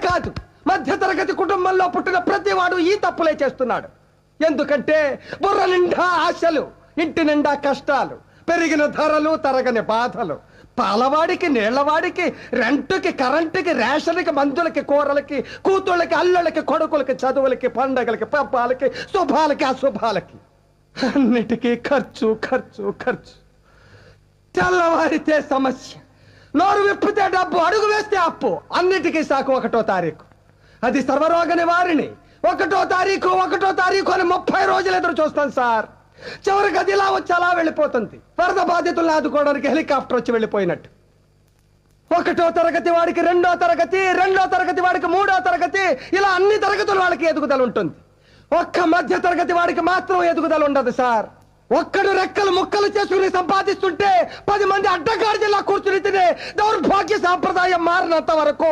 కాదు, మధ్యతరగతి కుటుంబంలో పుట్టిన ప్రతివాడు ఈ తప్పులే చేస్తున్నాడు. ఎందుకంటే బుర్ర నిండా ఆశలు, ఇంటి నిండా కష్టాలు, పెరిగిన ధరలు, తరగని బాధలు. పాలవాడికి, నీళ్లవాడికి, రెంటుకి, కరెంటుకి, రేషన్కి, మందులకి, కూరలకి, కూతుళ్ళకి, అల్లుళ్ళకి, కొడుకులకి, చదువులకి, పండగలకి, పబ్బాలకి, శుభాలకి, అశుభాలకి, అన్నిటికీ ఖర్చు ఖర్చు ఖర్చు. తెల్లవారితే సమస్య, నోరు విప్పితే డబ్బు, అడుగు వేస్తే అప్పు. అన్నిటికీ సాకు 1వ తారీఖు. అది సర్వరోగ నివారిణి. 1వ తారీఖు అని 30 రోజులు ఎదురు చూస్తాను సార్. చివరికి అది ఇలా వచ్చి అలా వెళ్ళిపోతుంది. వరద బాధితులను ఆదుకోవడానికి హెలికాప్టర్ వచ్చి వెళ్ళిపోయినట్టు. 1వ తరగతి వాడికి 2వ తరగతి, 2వ తరగతి వాడికి 3వ తరగతి, ఇలా అన్ని తరగతుల వాళ్ళకి ఎదుగుదల ఉంటుంది. ఒక్క మధ్య తరగతి వాడికి మాత్రం ఎదుగుదల ఉండదు సార్. ఒక్కడు రెక్కలు ముక్కలు చేసుకుని సంపాదిస్తుంటే 10 మంది అడ్డగాడిలా కూర్చుని తినే దౌర్భాగ్య సాంప్రదాయం మారినంత వరకు